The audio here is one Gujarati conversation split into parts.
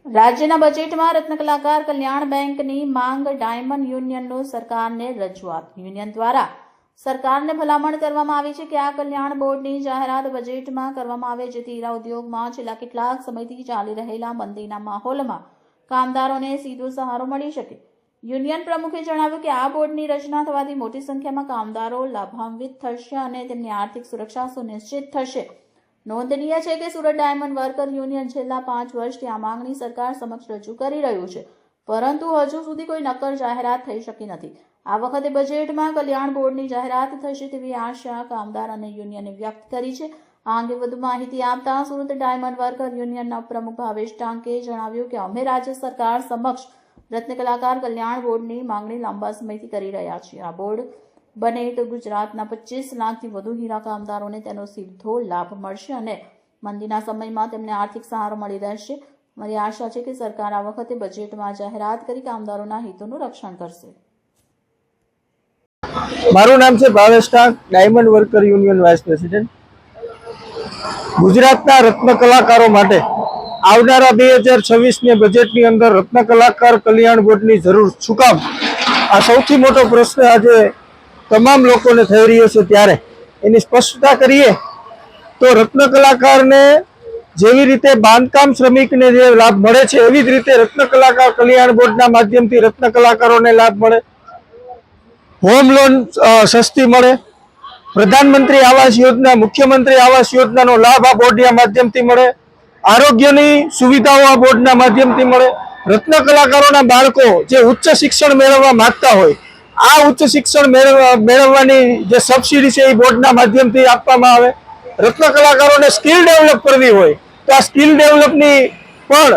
રાજ્યના બજેટમાં રત્નકલાકાર કલ્યાણ બેંકની માંગ ડાયમંડ યુનિયનનો સરકારને રજૂઆત. યુનિયન દ્વારા સરકારને ભલામણ કરવામાં આવી છે કે આ કલ્યાણ બોર્ડની જાહેરાત બજેટમાં કરવામાં આવે, જેથી હીરા ઉદ્યોગમાં છેલ્લા કેટલાક સમયથી ચાલી રહેલા મંદીના માહોલમાં કામદારોને સીધો સહારો મળી શકે. યુનિયન પ્રમુખે જણાવ્યું કે આ બોર્ડની રચના થવાથી મોટી સંખ્યામાં કામદારો લાભાન્વિત થશે અને તેમની આર્થિક સુરક્ષા સુનિશ્ચિત થશે. નોંધનીય છે કે સુરત ડાયમંડ વર્કર યુનિયન છેલ્લા 5 વર્ષથી આ માંગણી સરકાર સમક્ષ રજૂ કરી રહ્યું છે, પરંતુ હજુ સુધી કોઈ નક્કર જાહેરાત થઈ શકી નથી. આ વખતે બજેટમાં કલ્યાણ બોર્ડની જાહેરાત થશે તેવી આશા કામદાર અને યુનિયને વ્યક્ત કરી છે. આ અંગે વધુ માહિતી આપતા સુરત ડાયમંડ વર્કર યુનિયનના પ્રમુખ ભાવેશ ટાંકે જણાવ્યું કે અમે રાજ્ય સરકાર સમક્ષ રત્નકલાકાર કલ્યાણ બોર્ડની માંગણી લાંબા સમયથી કરી રહ્યા છીએ. આ બોર્ડ બને તો ગુજરાતના 25 લાખથી વધુ હીરા કામદારોને તેનો સીધો લાભ મળશે અને મંદીના સમયમાં તેમને આર્થિક સહારો મળી રહેશે. મારી આશા છે કે સરકાર આ વખતે બજેટમાં જાહેરાત કરી કામદારોના હિતોનું રક્ષણ કરશે. મારું નામ છે Bhavesh Tank, diamond worker union vice president. ગુજરાતના રત્ન કલાકારો માટે આવનારા 2026ની બજેટની અંદર રત્ન કલાકાર કલ્યાણ બોર્ડની જરૂર શું કામ? આ સૌથી મોટો પ્રશ્ન આજે તમામ લોકોને થઈ રહ્યો છે. ત્યારે એની સ્પષ્ટતા કરીએ તો રત્ન કલાકારને જેવી રીતે બાંધકામ શ્રમિકને જે લાભ મળે છે, એવી જ રીતે રત્ન કલાકાર કલ્યાણ બોર્ડના માધ્યમથી રત્ન કલાકારોને લાભ મળે. હોમ લોન સસ્તી મળે. પ્રધાનમંત્રી આવાસ યોજના, મુખ્યમંત્રી આવાસ યોજનાનો લાભ આ બોર્ડના માધ્યમથી મળે. આરોગ્યની સુવિધાઓ આ બોર્ડના માધ્યમથી મળે. રત્ન કલાકારોના બાળકો જે ઉચ્ચ શિક્ષણ મેળવવા માંગતા હોય, આ ઉચ્ચ શિક્ષણ મેળવવાની જે સબસિડી છે એ બોર્ડના માધ્યમથી આપવામાં આવે. રત્ન કલાકારોને સ્કિલ ડેવલપ કરવી હોય તો આ સ્કિલ ડેવલપની પણ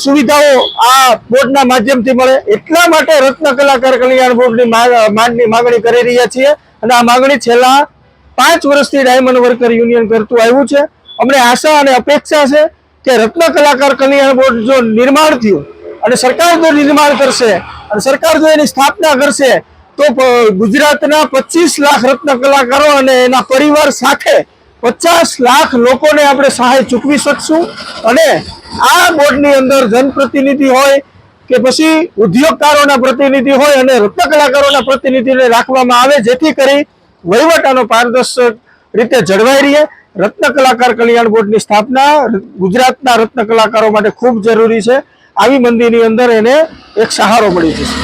સુવિધાઓ આ બોર્ડના માધ્યમથી મળે. એટલા માટે રત્ન કલાકાર કલ્યાણ બોર્ડની માગણી કરી રહ્યા છીએ અને આ માગણી છેલ્લા 5 વર્ષથી ડાયમંડ વર્કર યુનિયન કરતું આવ્યું છે. અમને આશા અને અપેક્ષા છે કે રત્ન કલાકાર કલ્યાણ બોર્ડ જો નિર્માણ થયું અને સરકાર જો નિર્માણ કરશે અને સરકાર જો એની સ્થાપના કરશે તો ગુજરાતના 25 લાખ રત્ન કલાકારો અને એના પરિવાર સાથે 50 લાખ લોકોને આપણે સહાય ચૂકવી શકશું. અને આ બોર્ડની અંદર જનપ્રતિનિધિ હોય કે પછી ઉદ્યોગકારોના પ્રતિનિધિ હોય અને રત્ન કલાકારોના પ્રતિનિધિને રાખવામાં આવે, જેથી કરી વહીવટાનો પારદર્શક રીતે જળવાઈ રહે. રત્ન કલાકાર કલ્યાણ બોર્ડની સ્થાપના ગુજરાતના રત્ન કલાકારો માટે ખૂબ જરૂરી છે. આવી મંદીની અંદર એને એક સહારો મળી જશે.